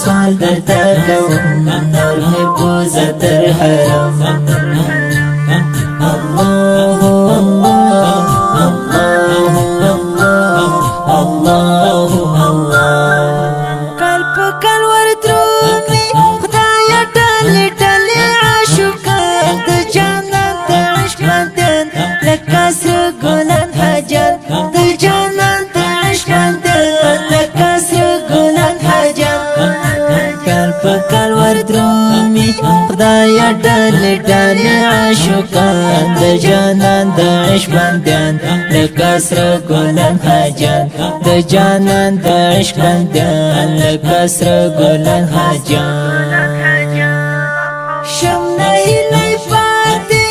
سوال درته کوم نور مې بوزه تر حرم الله الله الله الله الله کل په کل ورترومي خدای ټلې ټلې عاشقان د جنت د عشق مندان لکه سره ګلان حاجت د جنت د عشق مندان لکه سره ګلان حاجت کل په کل ورترومي خدای ټلې ټلې عاشقان د جنت د عشق مندان لکه سره ګلان حاجت د جنت د عشق مندان لکه سره ګلان حاجت شم نه هیلې پاتې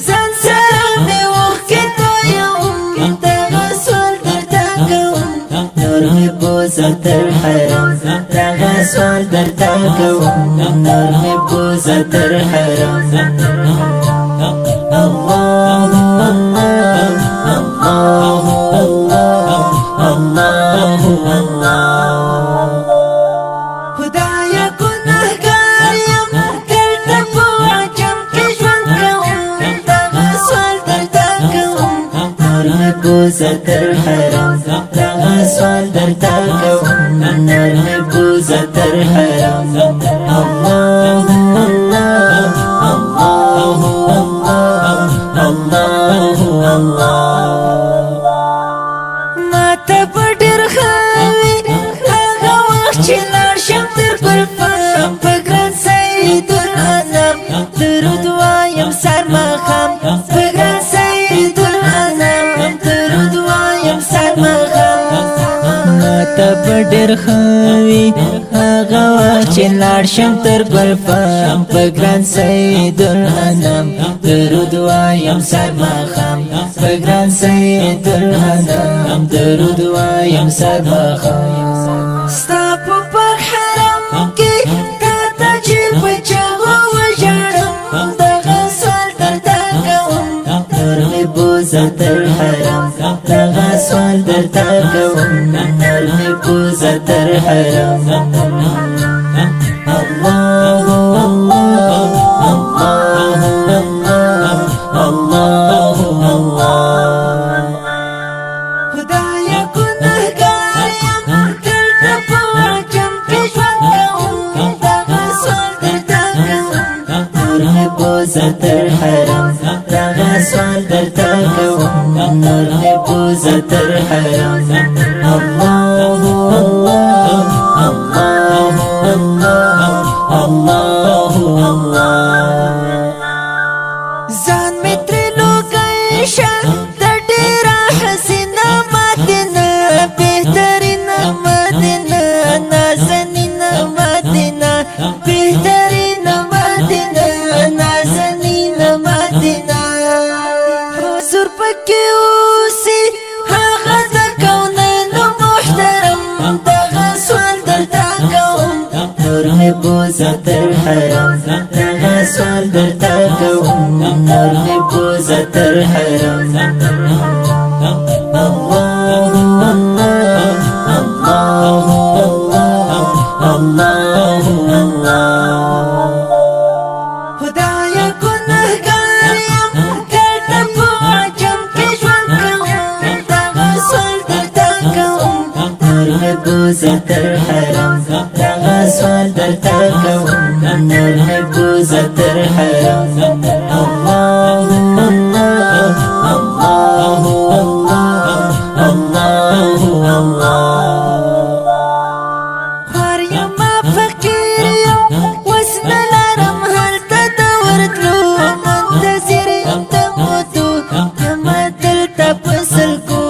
ځان سره مې اوښکې تویوم دغه سوال درته کوم نور مې بوزه تر حرم دغه سوال درته کوم نور مې بوزه تر حرم الله الله الله الله الله خدایا ګناهګار یم دلته په عجم کې ژوند کوم دغه سوال درته کوم نور مې بوزه تر حرم دغه سوال درته کوم نور مې بوزه تر حرم الله الله الله الله الله ماته په ډېر ښه وي هغه وخت چې لاړ شم تر ګلفام په ګران سیدالانام درود وایم سر ماښام په ګران سیدالانام درود وایم سر ماښام ماته په ډېر ښه وي هغه وخت چې لاړ شم تر ګلفام په ګران سیدالانام درود وایم سر ماښام په ګران سیدالانام درود وایم سر ماښام ستا په پاک حرم کې تا ته چې په چغو وژاړم دغه سوال درته کوم نور مې بوزه تر حرم دغه سوال درته کوم نور مې بوزه تر حرم الله الله الله الله خدایا ګناهګار یم دلته په عجم کې ژوند کوم دغه سوال درته کوم نور مې بوزه تر حرم دغه سوال درته کوم نور مې بوزه تر حرم الله الله الله الله الله ځان مې ترې لوګی شه د ډېره حسینه مدینه بهترینه مدینه نازنینه مدینه بهترینه مدینه نازنینه مدینه حضور پکې اوسي هغه د کونینو محترم دغه سوال درته کوم نور مې بوزه تر حرم دغه سوال درته کوم نور مې بوزه تر حرم الله الله الله الله خدایا ګناهګار یم دلته په عجم کې ژوند کوم دغه سوال درته کوم نور مې بوزه تر حرم دغه سوال درته کوم نور مې بوزه تر حرم الله الله الله الله الله خوار یمه فقیر یم وس نه لرم هلته د ورتلو منتظر یم د مودو یمه دلته په سلګو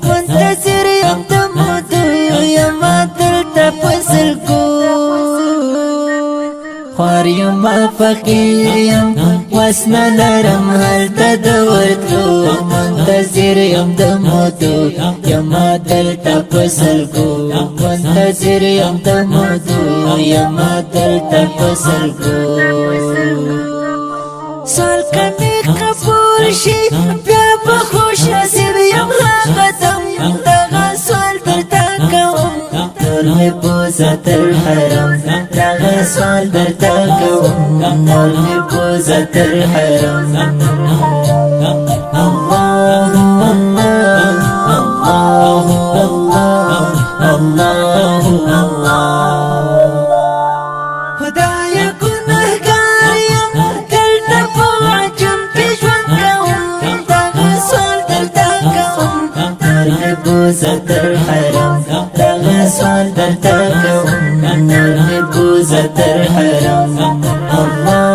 منتظر یم د مودو یمه دلته په سلګو خوار یم فقیر یم وس نه لرم هلته د ورتلو منتظر یم د مودو یم دلته په سلګو منتظر یم د مودو یم دلته په سلګو سوال کمی قبول شي بیا به خوش نصیب یم هغه دم دغه سوال درته کوم نور مې بوزه تر حرم دغه سوال درته کوم نور مې بوزه تر حرم الله الله الله الله الله خدایا ګناهګار یم دلته په عجم کې ژوند کوم دغه سوال درته کوم نور مې بوزه تر حرم دغه سوال درته کوم نور مې بوزه تر حرم الله